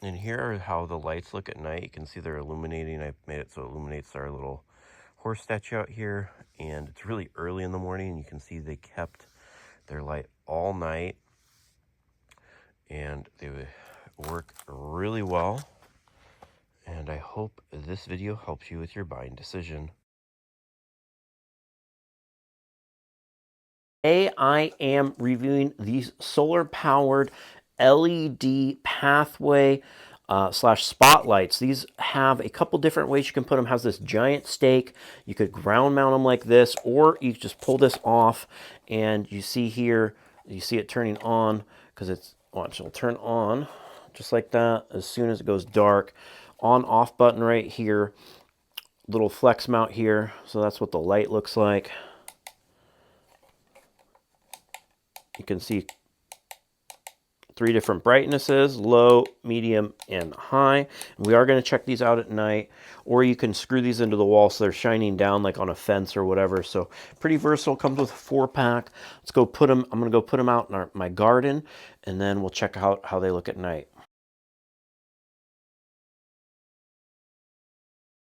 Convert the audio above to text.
And here are how the lights look at night. You can see they're illuminating. I made it so it illuminates our little horse statue out here. And it's really early in the morning. You can see they kept their light all night. And they work really well. And I hope this video helps you with your buying decision. Today I am reviewing these solar-powered LED pathway slash spotlights. These have a couple different ways you can put them. It has this giant stake. You could ground mount them like this, or you just pull this off, and you see here, you see it turning on because it's, watch, it'll turn on just like that as soon as it goes dark. On off button right here, little flex mount here, so that's what the light looks like. You can see 3 different brightnesses, low, medium, and high. And we are going to check these out at night, or you can screw these into the wall so they're shining down like on a fence or whatever. So pretty versatile, comes with a 4-pack. Let's go put them, I'm going to go put them out in my garden, and then we'll check out how they look at night.